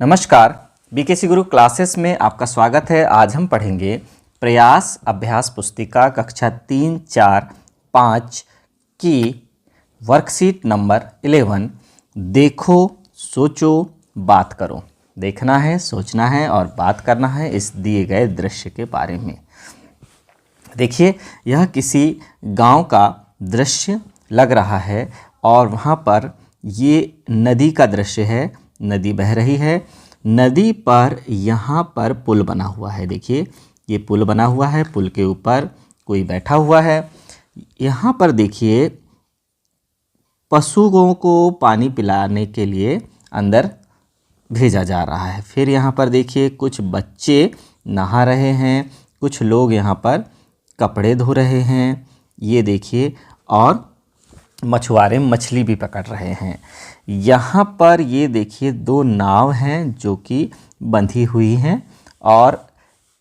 नमस्कार, बीकेसी गुरु क्लासेस में आपका स्वागत है। आज हम पढ़ेंगे प्रयास अभ्यास पुस्तिका कक्षा 3, 4, 5 की वर्कशीट नंबर 11। देखो, सोचो, बात करो। देखना है, सोचना है और बात करना है इस दिए गए दृश्य के बारे में। देखिए, यह किसी गांव का दृश्य लग रहा है और वहाँ पर ये नदी का दृश्य है। नदी बह रही है। नदी पर यहाँ पर पुल बना हुआ है। देखिए, ये पुल बना हुआ है। पुल के ऊपर कोई बैठा हुआ है। यहाँ पर देखिए, पशुओं को पानी पिलाने के लिए अंदर भेजा जा रहा है। फिर यहाँ पर देखिए, कुछ बच्चे नहा रहे हैं। कुछ लोग यहाँ पर कपड़े धो रहे हैं। ये देखिए, और मछुआरे मछली भी पकड़ रहे हैं। यहाँ पर ये देखिए, दो नाव हैं जो कि बंधी हुई हैं और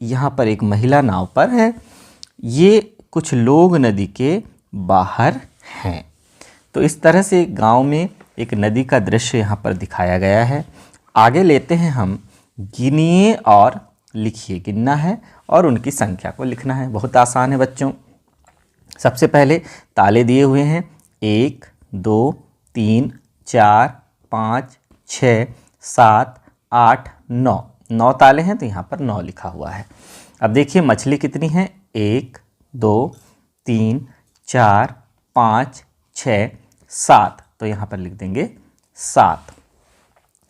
यहाँ पर एक महिला नाव पर है। ये कुछ लोग नदी के बाहर हैं। तो इस तरह से गांव में एक नदी का दृश्य यहाँ पर दिखाया गया है। आगे लेते हैं हम, गिनिए और लिखिए। गिनना है और उनकी संख्या को लिखना है। बहुत आसान है बच्चों। सबसे पहले ताले दिए हुए हैं 1, 2, 3, 4, 5, 6, 7, 8, 9। 9 ताले हैं तो यहाँ पर 9 लिखा हुआ है। अब देखिए, मछली कितनी है? 1, 2, 3, 4, 5, 6, 7। तो यहाँ पर लिख देंगे 7।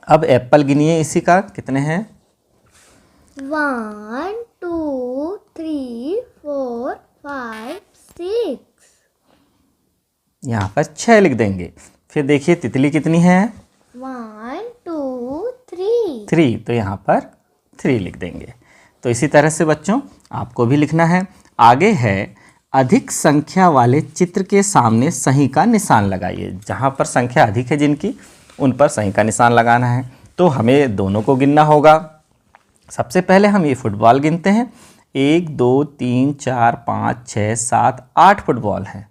अब एप्पल गिनिए, इसी का कितने हैं? 1, 2, 3, 4, 5, 6। यहाँ पर 6 लिख देंगे। फिर देखिए, तितली कितनी है? 1, 2, 3। 3। तो यहाँ पर 3 लिख देंगे। तो इसी तरह से बच्चों आपको भी लिखना है। आगे है, अधिक संख्या वाले चित्र के सामने सही का निशान लगाइए। जहाँ पर संख्या अधिक है जिनकी, उन पर सही का निशान लगाना है। तो हमें दोनों को गिनना होगा। सबसे पहले हम ये फुटबॉल गिनते हैं। 1, 2, 3, 4, 5, 6, 7, 8 फुटबॉल हैं।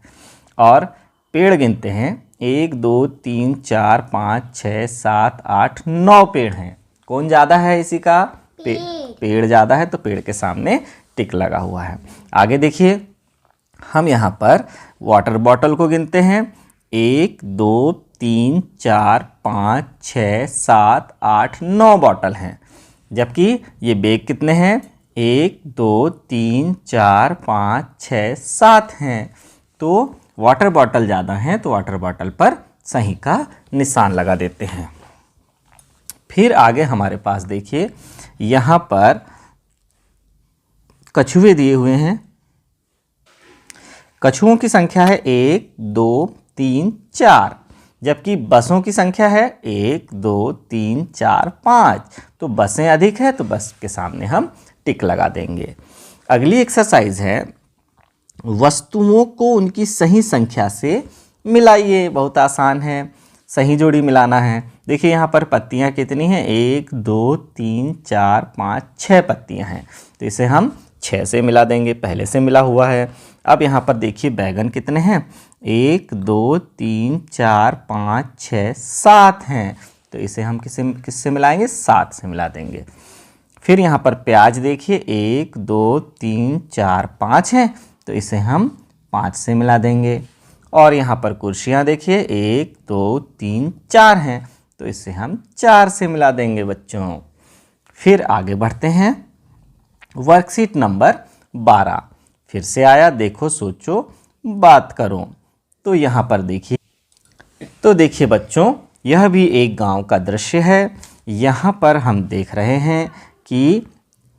और पेड़ गिनते हैं। 1, 2, 3, 4, 5, 6, 7, 8, 9 पेड़ हैं। कौन ज़्यादा है इसी का? पेड़ ज़्यादा है, तो पेड़ के सामने टिक लगा हुआ है। आगे देखिए, हम यहाँ पर वाटर बॉटल को गिनते हैं। 1, 2, 3, 4, 5, 6, 7, 8, 9 बॉटल हैं। जबकि ये बैग कितने हैं? 1, 2, 3, 4, 5, 6, 7 हैं। तो वाटर बॉटल ज़्यादा हैं, तो वाटर बॉटल पर सही का निशान लगा देते हैं। फिर आगे हमारे पास देखिए, यहाँ पर कछुए दिए हुए हैं। कछुओं की संख्या है 1, 2, 3, 4। जबकि बसों की संख्या है 1, 2, 3, 4, 5। तो बसें अधिक है, तो बस के सामने हम टिक लगा देंगे। अगली एक्सरसाइज है, वस्तुओं को उनकी सही संख्या से मिलाइए। बहुत आसान है, सही जोड़ी मिलाना है। देखिए, यहाँ पर पत्तियाँ कितनी हैं? 1, 2, 3, 4, 5, 6 पत्तियाँ हैं। तो इसे हम 6 से मिला देंगे, पहले से मिला हुआ है। अब यहाँ पर देखिए, बैगन कितने हैं? 1, 2, 3, 4, 5, 6, 7 हैं। तो इसे हम किससे मिलाएंगे? 7 से मिला देंगे। फिर यहाँ पर प्याज देखिए, 1, 2, 3, 4, 5 हैं। तो इसे हम 5 से मिला देंगे। और यहाँ पर कुर्सियाँ देखिए, 1, 2, 3, 4 हैं। तो इसे हम 4 से मिला देंगे बच्चों। फिर आगे बढ़ते हैं, वर्कशीट नंबर 12 फिर से आया। देखो, सोचो, बात करो। तो यहाँ पर देखिए बच्चों, यह भी एक गांव का दृश्य है। यहाँ पर हम देख रहे हैं कि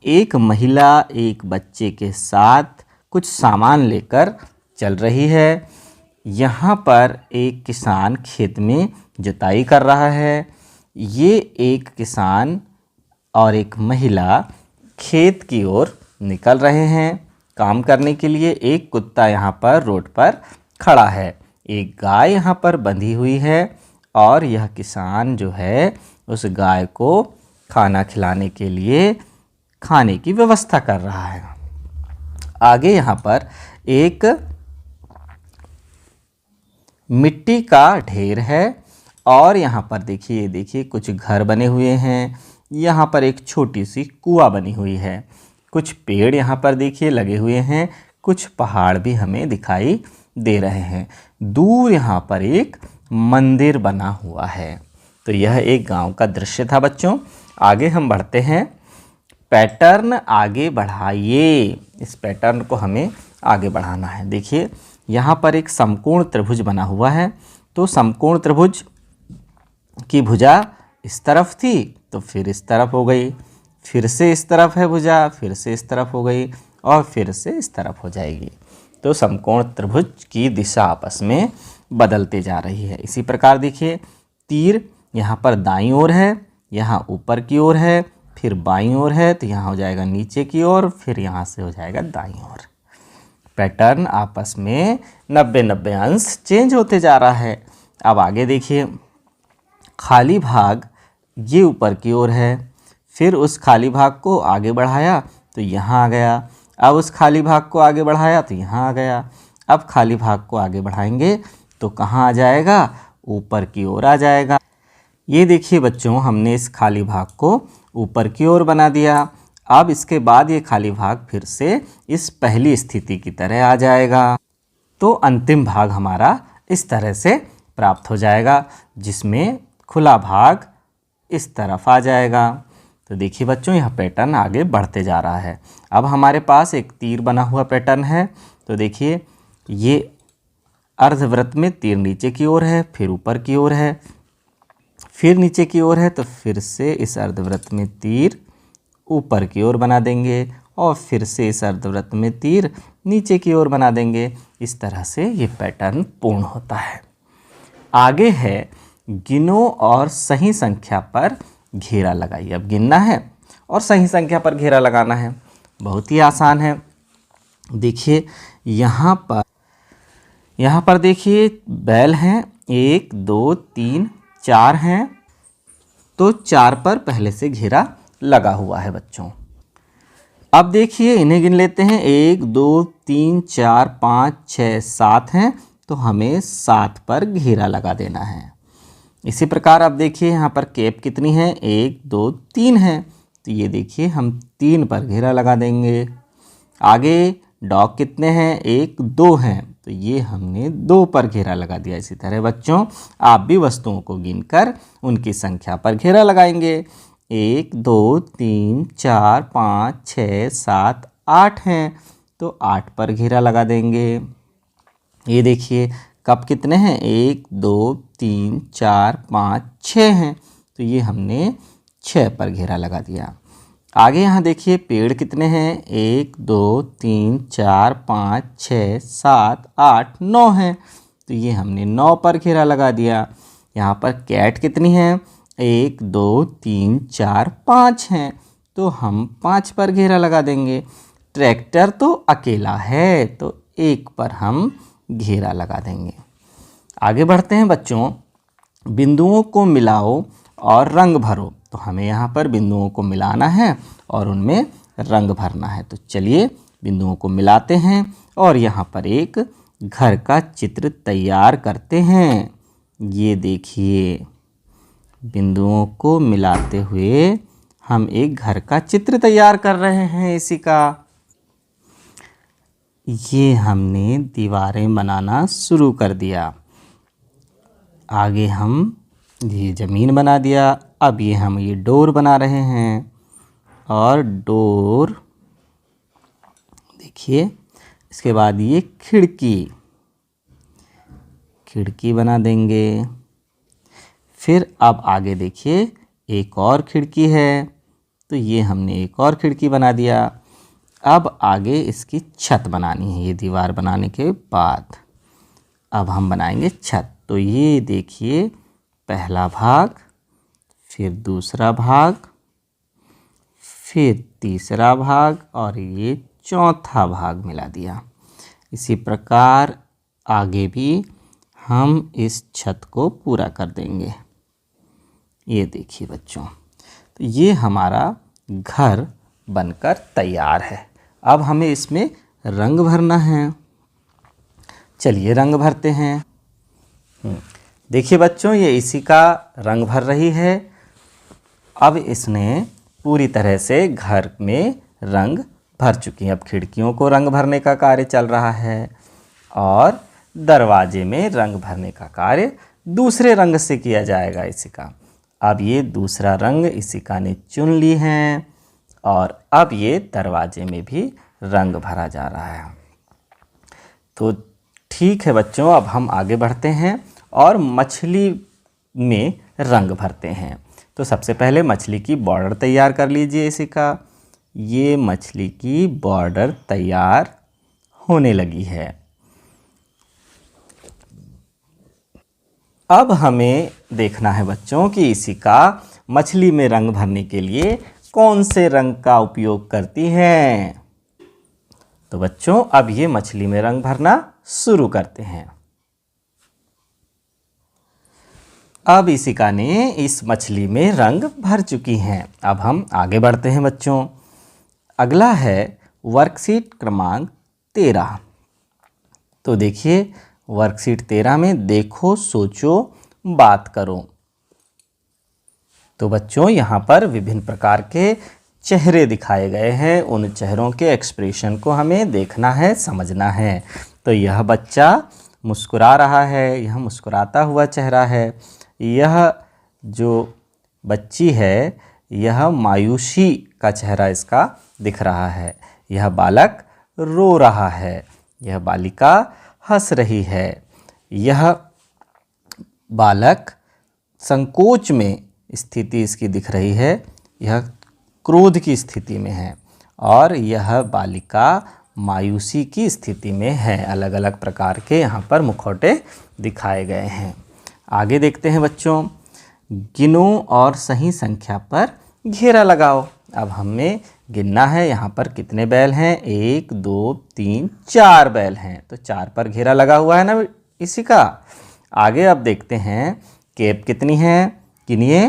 एक महिला एक बच्चे के साथ कुछ सामान लेकर चल रही है। यहाँ पर एक किसान खेत में जुताई कर रहा है। ये एक किसान और एक महिला खेत की ओर निकल रहे हैं काम करने के लिए। एक कुत्ता यहाँ पर रोड पर खड़ा है। एक गाय यहाँ पर बंधी हुई है और यह किसान जो है उस गाय को खाना खिलाने के लिए खाने की व्यवस्था कर रहा है। आगे यहाँ पर एक मिट्टी का ढेर है और यहाँ पर देखिए कुछ घर बने हुए हैं। यहाँ पर एक छोटी सी कुआं बनी हुई है। कुछ पेड़ यहाँ पर देखिए लगे हुए हैं, कुछ पहाड़ भी हमें दिखाई दे रहे हैं। दूर यहाँ पर एक मंदिर बना हुआ है। तो यह एक गांव का दृश्य था बच्चों। आगे हम बढ़ते हैं। पैटर्न आगे बढ़ाइए। इस पैटर्न को हमें आगे बढ़ाना है। देखिए यहाँ पर एक समकोण त्रिभुज बना हुआ है। तो समकोण त्रिभुज की भुजा इस तरफ थी तो फिर इस तरफ हो गई, फिर से इस तरफ है भुजा, फिर से इस तरफ हो गई और फिर से इस तरफ हो जाएगी। तो समकोण त्रिभुज की दिशा आपस में बदलते जा रही है। इसी प्रकार देखिए तीर यहाँ पर दाईं ओर है, यहाँ ऊपर की ओर है, फिर बाईं ओर है तो यहाँ हो जाएगा नीचे की ओर, फिर यहाँ से हो जाएगा दाईं ओर। पैटर्न आपस में 90-90 अंश चेंज होते जा रहा है। अब आगे देखिए खाली भाग ये ऊपर की ओर है, फिर उस खाली भाग को आगे बढ़ाया तो यहाँ आ गया। अब उस खाली भाग को आगे बढ़ाया तो यहाँ आ गया। अब खाली भाग को आगे बढ़ाएंगे तो कहाँ आ जाएगा? ऊपर की ओर आ जाएगा। ये देखिए बच्चों हमने इस खाली भाग को ऊपर की ओर बना दिया। अब इसके बाद ये खाली भाग फिर से इस पहली स्थिति की तरह आ जाएगा। तो अंतिम भाग हमारा इस तरह से प्राप्त हो जाएगा, जिसमें खुला भाग इस तरफ आ जाएगा। तो देखिए बच्चों यह पैटर्न आगे बढ़ते जा रहा है। अब हमारे पास एक तीर बना हुआ पैटर्न है। तो देखिए ये अर्धवृत्त में तीर नीचे की ओर है, फिर ऊपर की ओर है, फिर नीचे की ओर है, तो फिर से इस अर्धवृत्त में तीर ऊपर की ओर बना देंगे और फिर से इस अर्धवृत्त में तीर नीचे की ओर बना देंगे। इस तरह से ये पैटर्न पूर्ण होता है। आगे है गिनो और सही संख्या पर घेरा लगाइए। अब गिनना है और सही संख्या पर घेरा लगाना है। बहुत ही आसान है। देखिए यहाँ पर देखिए बैल हैं, 1 2 3 4 हैं। तो 4 पर पहले से घेरा लगा हुआ है बच्चों। अब देखिए इन्हें गिन लेते हैं। 1 2 3 4 5 6 7 हैं, तो हमें 7 पर घेरा लगा देना है। इसी प्रकार अब देखिए यहाँ पर कैप कितनी है? 1 2 3 है, तो ये देखिए हम 3 पर घेरा लगा देंगे। आगे डॉग कितने हैं? 1 2 हैं, तो ये हमने 2 पर घेरा लगा दिया। इसी तरह बच्चों आप भी वस्तुओं को गिनकर उनकी संख्या पर घेरा लगाएंगे। 1 2 3 4 5 6 7 8 हैं, तो 8 पर घेरा लगा देंगे। ये देखिए कप कितने हैं? 1 2 3 4 5 6 हैं, तो ये हमने 6 पर घेरा लगा दिया। आगे यहाँ देखिए पेड़ कितने हैं? 1 2 3 4 5 6 7 8 9 हैं, तो ये हमने 9 पर घेरा लगा दिया। यहाँ पर कैट कितनी है? 1 2 3 4 5 हैं, तो हम 5 पर घेरा लगा देंगे। ट्रैक्टर तो अकेला है, तो 1 पर हम घेरा लगा देंगे। आगे बढ़ते हैं बच्चों। बिंदुओं को मिलाओ और रंग भरो। तो हमें यहाँ पर बिंदुओं को मिलाना है और उनमें रंग भरना है। तो चलिए बिंदुओं को मिलाते हैं और यहाँ पर एक घर का चित्र तैयार करते हैं। ये देखिए बिंदुओं को मिलाते हुए हम एक घर का चित्र तैयार कर रहे हैं। इसी का ये हमने दीवारें बनाना शुरू कर दिया। आगे हम ये ज़मीन बना दिया। अब ये हम ये डोर बना रहे हैं और डोर देखिए। इसके बाद ये खिड़की बना देंगे। फिर अब आगे देखिए एक और खिड़की है, तो ये हमने एक और खिड़की बना दिया। अब आगे इसकी छत बनानी है। ये दीवार बनाने के बाद अब हम बनाएंगे छत। तो ये देखिए पहला भाग, फिर दूसरा भाग, फिर तीसरा भाग और ये चौथा भाग मिला दिया। इसी प्रकार आगे भी हम इस छत को पूरा कर देंगे। ये देखिए बच्चों, तो ये हमारा घर बनकर तैयार है। अब हमें इसमें रंग भरना है। चलिए रंग भरते हैं। देखिए बच्चों ये इसी का रंग भर रही है अब इसने पूरी तरह से घर में रंग भर चुकी है। अब खिड़कियों को रंग भरने का कार्य चल रहा है और दरवाजे में रंग भरने का कार्य दूसरे रंग से किया जाएगा इसिका। अब ये दूसरा रंग इसिका ने चुन ली है और अब ये दरवाजे में भी रंग भरा जा रहा है। तो ठीक है बच्चों, अब हम आगे बढ़ते हैं और मछली में रंग भरते हैं। तो सबसे पहले मछली की बॉर्डर तैयार कर लीजिए इसिका। ये मछली की बॉर्डर तैयार होने लगी है। अब हमें देखना है बच्चों कि इसिका मछली में रंग भरने के लिए कौन से रंग का उपयोग करती है। तो बच्चों अब ये मछली में रंग भरना शुरू करते हैं। अब इसिका ने इस मछली में रंग भर चुकी हैं। अब हम आगे बढ़ते हैं बच्चों। अगला है वर्कशीट क्रमांक 13। तो देखिए वर्कशीट 13 में देखो, सोचो, बात करो। तो बच्चों यहाँ पर विभिन्न प्रकार के चेहरे दिखाए गए हैं। उन चेहरों के एक्सप्रेशन को हमें देखना है, समझना है। तो यह बच्चा मुस्कुरा रहा है, यह मुस्कुराता हुआ चेहरा है। यह जो बच्ची है यह मायूसी का चेहरा इसका दिख रहा है। यह बालक रो रहा है, यह बालिका हंस रही है। यह बालक संकोच में स्थिति इसकी दिख रही है, यह क्रोध की स्थिति में है और यह बालिका मायूसी की स्थिति में है। अलग अलग प्रकार के यहाँ पर मुखौटे दिखाए गए हैं। आगे देखते हैं बच्चों। गिनो और सही संख्या पर घेरा लगाओ। अब हमें गिनना है यहाँ पर कितने बैल हैं। 1 2 3 4 बैल हैं। तो 4 पर घेरा लगा हुआ है ना इसी का। आगे अब देखते हैं कैप कितनी है, गिनिए।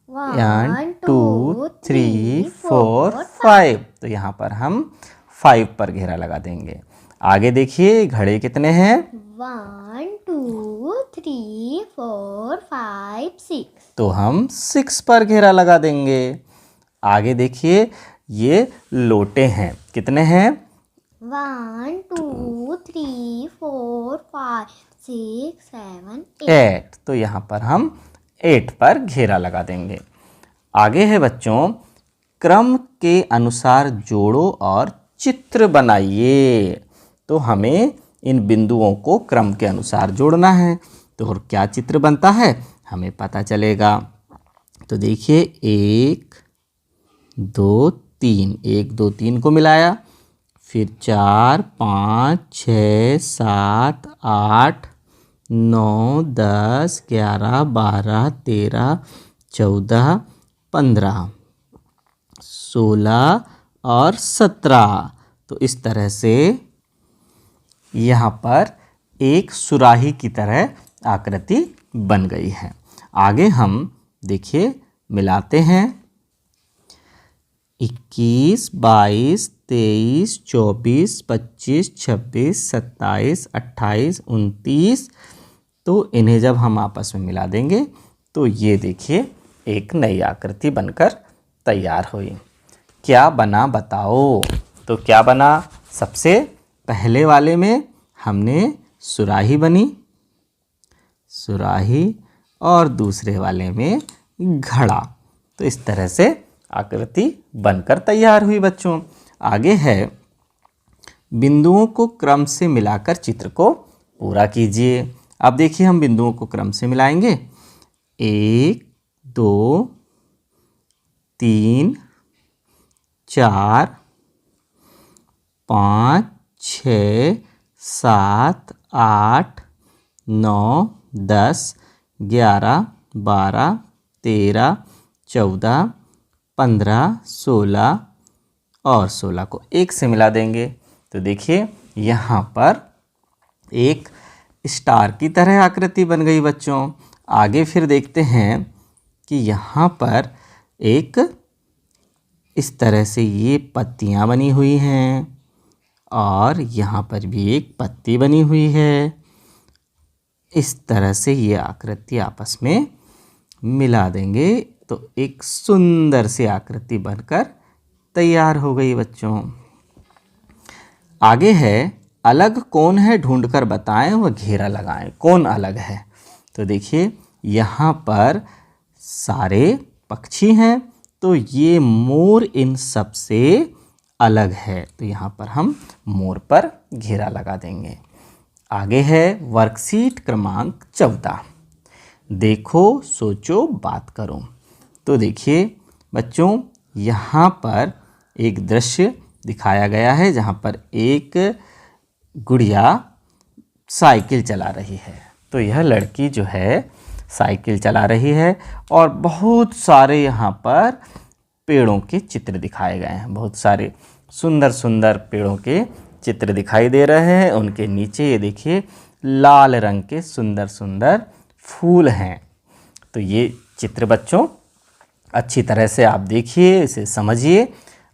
1 2 3 4 5। तो यहाँ पर हम 5 पर घेरा लगा देंगे। आगे देखिए घड़े कितने हैं। 1 2 3 4 5 6। तो हम 6 पर घेरा लगा देंगे। आगे देखिए ये लोटे हैं, कितने हैं। 1 2 3 4 5 6 7 8। तो यहाँ पर हम 8 पर घेरा लगा देंगे। आगे है बच्चों क्रम के अनुसार जोड़ो और चित्र बनाइए। तो हमें इन बिंदुओं को क्रम के अनुसार जोड़ना है। तो और क्या चित्र बनता है हमें पता चलेगा। तो देखिए 1 2 3, 1 2 3 को मिलाया, फिर 4 5 6 7 8 9 10 11 12 13 14 15 16 और 17। तो इस तरह से यहाँ पर एक सुराही की तरह आकृति बन गई है। आगे हम देखिए मिलाते हैं। 21 22 23 24 25 26 27 28 29। तो इन्हें जब हम आपस में मिला देंगे तो ये देखिए एक नई आकृति बनकर तैयार हुई। क्या बना बताओ। तो क्या बना, सबसे पहले वाले में हमने सुराही बनी, सुराही, और दूसरे वाले में घड़ा। तो इस तरह से आकृति बनकर तैयार हुई बच्चों। आगे है बिंदुओं को क्रम से मिलाकर चित्र को पूरा कीजिए। अब देखिए हम बिंदुओं को क्रम से मिलाएंगे। 1 2 3 4 5 6 7 8 9 10 11 12 13 14 15 16 और 16 को 1 से मिला देंगे। तो देखिए यहाँ पर एक स्टार की तरह आकृति बन गई बच्चों। आगे फिर देखते हैं कि यहाँ पर एक इस तरह से ये पत्तियाँ बनी हुई हैं और यहाँ पर भी एक पत्ती बनी हुई है। इस तरह से ये आकृति आपस में मिला देंगे तो एक सुंदर सी आकृति बनकर तैयार हो गई बच्चों। आगे है अलग कौन है ढूंढकर बताएं व घेरा लगाएं। कौन अलग है? तो देखिए यहाँ पर सारे पक्षी हैं, तो ये मोर इन सब से अलग है, तो यहाँ पर हम मोर पर घेरा लगा देंगे। आगे है वर्कशीट क्रमांक 14, देखो सोचो बात करो। तो देखिए बच्चों यहाँ पर एक दृश्य दिखाया गया है जहाँ पर एक गुड़िया साइकिल चला रही है। तो यह लड़की जो है साइकिल चला रही है और बहुत सारे यहाँ पर पेड़ों के चित्र दिखाए गए हैं। बहुत सारे सुंदर सुंदर पेड़ों के चित्र दिखाई दे रहे हैं। उनके नीचे ये देखिए लाल रंग के सुंदर सुंदर फूल हैं। तो ये चित्र बच्चों अच्छी तरह से आप देखिए, इसे समझिए।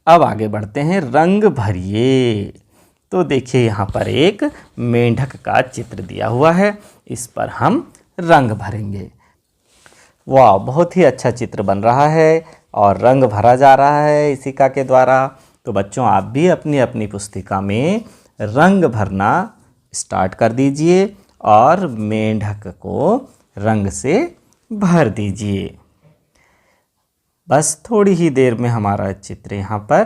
अब आगे बढ़ते हैं, रंग भरिए। तो देखिए यहाँ पर एक मेंढक का चित्र दिया हुआ है, इस पर हम रंग भरेंगे। वाह, बहुत ही अच्छा चित्र बन रहा है और रंग भरा जा रहा है इसिका के द्वारा। तो बच्चों आप भी अपनी अपनी पुस्तिका में रंग भरना स्टार्ट कर दीजिए और मेंढक को रंग से भर दीजिए। बस थोड़ी ही देर में हमारा चित्र यहाँ पर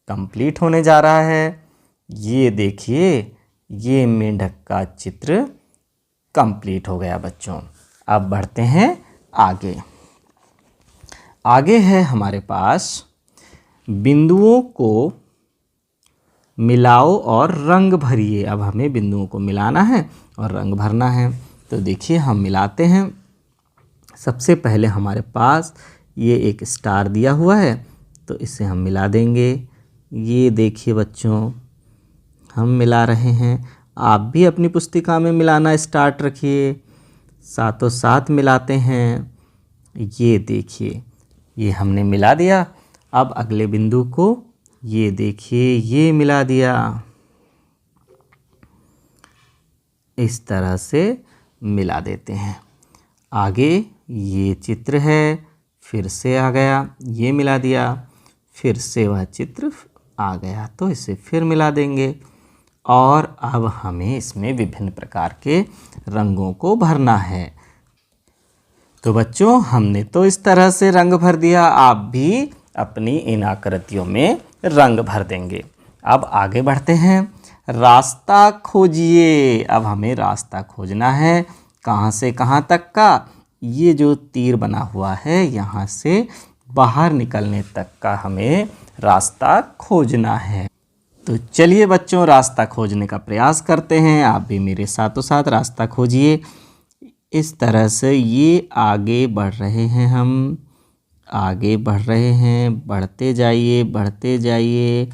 कंप्लीट होने जा रहा है। ये देखिए ये मेंढक का चित्र कंप्लीट हो गया बच्चों। अब बढ़ते हैं आगे। आगे है हमारे पास बिंदुओं को मिलाओ और रंग भरिए। अब हमें बिंदुओं को मिलाना है और रंग भरना है। तो देखिए हम मिलाते हैं। सबसे पहले हमारे पास ये एक स्टार दिया हुआ है, तो इसे हम मिला देंगे। ये देखिए बच्चों हम मिला रहे हैं। आप भी अपनी पुस्तिका में मिलाना स्टार्ट रखिए, साथों साथ मिलाते हैं। ये देखिए ये हमने मिला दिया। अब अगले बिंदु को ये देखिए ये मिला दिया। इस तरह से मिला देते हैं। आगे ये चित्र है, फिर से आ गया, ये मिला दिया, फिर से वह चित्र आ गया, तो इसे फिर मिला देंगे। और अब हमें इसमें विभिन्न प्रकार के रंगों को भरना है। तो बच्चों हमने तो इस तरह से रंग भर दिया, आप भी अपनी इन आकृतियों में रंग भर देंगे। अब आगे बढ़ते हैं, रास्ता खोजिए। अब हमें रास्ता खोजना है, कहाँ से कहाँ तक का। ये जो तीर बना हुआ है यहाँ से बाहर निकलने तक का हमें रास्ता खोजना है। तो चलिए बच्चों रास्ता खोजने का प्रयास करते हैं। आप भी मेरे साथों साथ रास्ता खोजिए। इस तरह से ये आगे बढ़ रहे हैं, हम आगे बढ़ रहे हैं, बढ़ते जाइए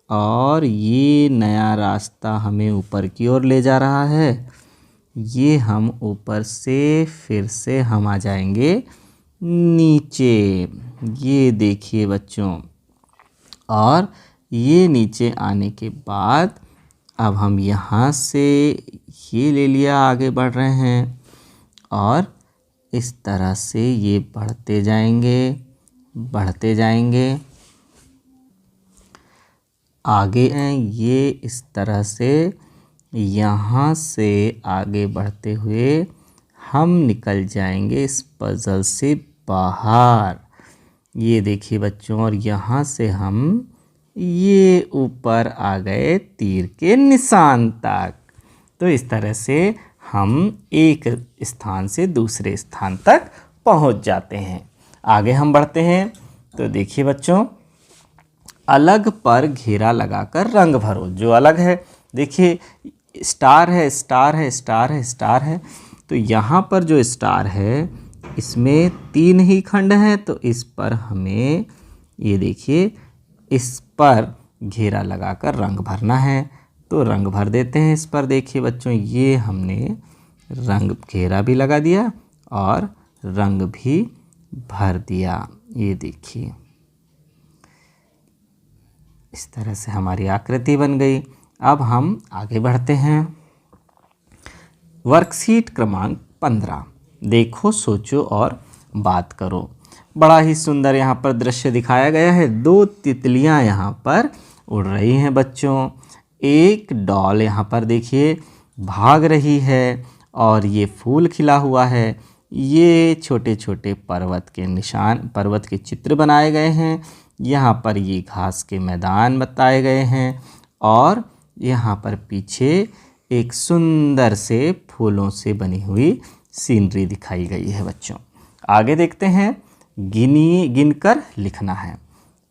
और ये नया रास्ता हमें ऊपर की ओर ले जा रहा है। ये हम ऊपर से फिर से हम आ जाएंगे नीचे। ये देखिए बच्चों, और ये नीचे आने के बाद अब हम यहाँ से ये ले लिया, आगे बढ़ रहे हैं और इस तरह से ये बढ़ते जाएंगे आगे हैं। ये इस तरह से यहाँ से आगे बढ़ते हुए हम निकल जाएंगे इस पजल से बाहर। ये देखिए बच्चों, और यहाँ से हम ये ऊपर आ गए तीर के निशान तक। तो इस तरह से हम एक स्थान से दूसरे स्थान तक पहुँच जाते हैं। आगे हम बढ़ते हैं। तो देखिए बच्चों, अलग पर घेरा लगाकर रंग भरो। जो अलग है देखिए स्टार है। तो यहाँ पर जो स्टार है इसमें 3 ही खंड हैं, तो इस पर हमें ये देखिए इस पर घेरा लगाकर रंग भरना है। तो रंग भर देते हैं इस पर। देखिए बच्चों, ये हमने रंग घेरा भी लगा दिया और रंग भी भर दिया। ये देखिए इस तरह से हमारी आकृति बन गई। अब हम आगे बढ़ते हैं। वर्कशीट क्रमांक 15, देखो सोचो और बात करो। बड़ा ही सुंदर यहाँ पर दृश्य दिखाया गया है। 2 तितलियाँ यहाँ पर उड़ रही हैं बच्चों। एक डॉल यहाँ पर देखिए भाग रही है और ये फूल खिला हुआ है। ये छोटे छोटे पर्वत के निशान, पर्वत के चित्र बनाए गए हैं। यहाँ पर ये घास के मैदान बताए गए हैं और यहाँ पर पीछे एक सुंदर से फूलों से बनी हुई सीनरी दिखाई गई है बच्चों। आगे देखते हैं, गिनकर लिखना है।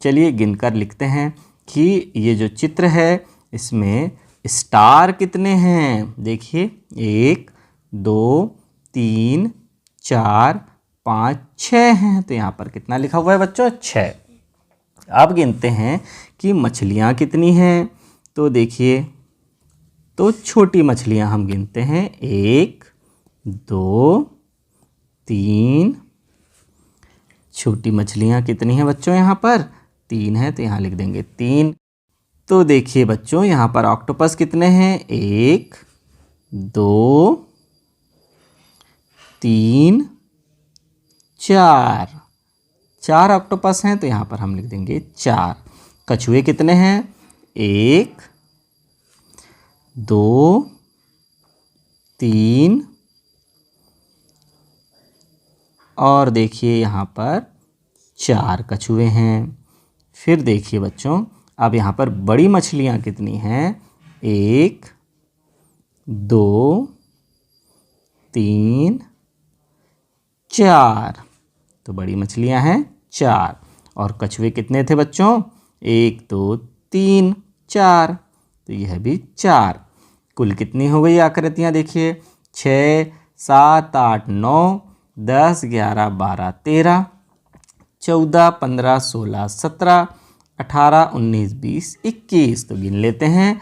चलिए गिनकर लिखते हैं कि ये जो चित्र है इसमें स्टार कितने हैं। देखिए 1 2 3 4 5 6 हैं। तो यहाँ पर कितना लिखा हुआ है बच्चों? 6। अब गिनते हैं कि मछलियाँ कितनी हैं। तो देखिए, तो छोटी मछलियाँ हम गिनते हैं 1 2 3। छोटी मछलियाँ कितनी हैं बच्चों? यहाँ पर 3 है, तो यहाँ लिख देंगे 3। तो देखिए बच्चों, यहाँ पर ऑक्टोपस कितने हैं? 1 2 3 4। 4 ऑक्टोपस हैं, तो यहाँ पर हम लिख देंगे 4। कछुए कितने हैं? 1 2 3 और देखिए यहाँ पर 4 कछुए हैं। फिर देखिए बच्चों, अब यहाँ पर बड़ी मछलियाँ कितनी हैं? 1 2 3 4। तो बड़ी मछलियाँ हैं 4। और कछुए कितने थे बच्चों? 1 2 3 4। तो यह भी 4। कुल कितनी हो गई आकृतियाँ? देखिए 6 7 8 9 10 11 12 13 14 15 16 17 18 19 20 21। तो गिन लेते हैं।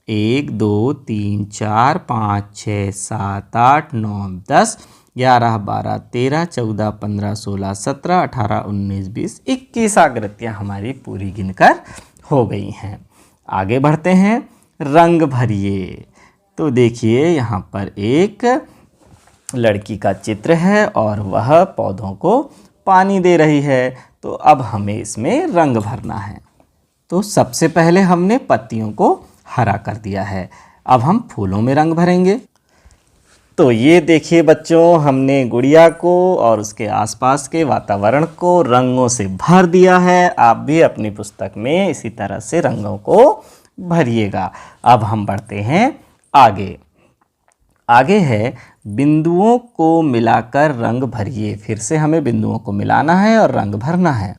1 2 3 4 5 6 7 8 9 10 11 12 13 14 15 16 17 18 19 20 21 आकृतियाँ हमारी पूरी गिनकर हो गई हैं। आगे बढ़ते हैं, रंग भरिए। तो देखिए यहाँ पर एक लड़की का चित्र है और वह पौधों को पानी दे रही है। तो अब हमें इसमें रंग भरना है। तो सबसे पहले हमने पत्तियों को हरा कर दिया है। अब हम फूलों में रंग भरेंगे। तो ये देखिए बच्चों, हमने गुड़िया को और उसके आसपास के वातावरण को रंगों से भर दिया है। आप भी अपनी पुस्तक में इसी तरह से रंगों को भरिएगा। अब हम बढ़ते हैं आगे। आगे है बिंदुओं को मिलाकर रंग भरिए। फिर से हमें बिंदुओं को मिलाना है और रंग भरना है।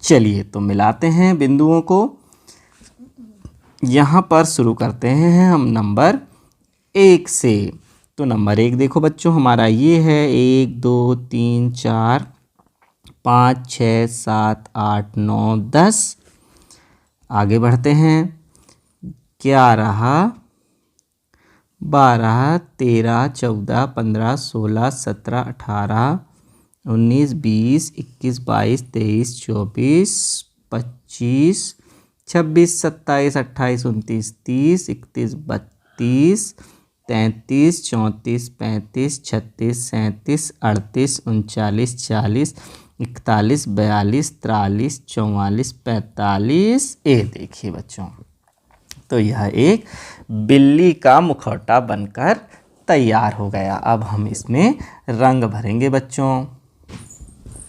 चलिए तो मिलाते हैं बिंदुओं को। यहाँ पर शुरू करते हैं हम नंबर 1 से। तो नंबर 1 देखो बच्चों, हमारा ये है 1 2 3 4 5 6 7 8 9 10। आगे बढ़ते हैं, 11 12 13 14 15 16 17 18 19 20 21 22 23 24 25 26 27 28 29 30 31 32 33 34 35 36 37 38 39 40 41 42 43 44 45। ये देखिए बच्चों, तो यह एक बिल्ली का मुखौटा बनकर तैयार हो गया। अब हम इसमें रंग भरेंगे बच्चों।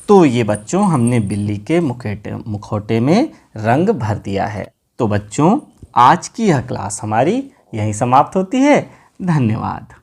तो ये बच्चों, हमने बिल्ली के मुखौटे में रंग भर दिया है। तो बच्चों, आज की यह क्लास हमारी यहीं समाप्त होती है। धन्यवाद।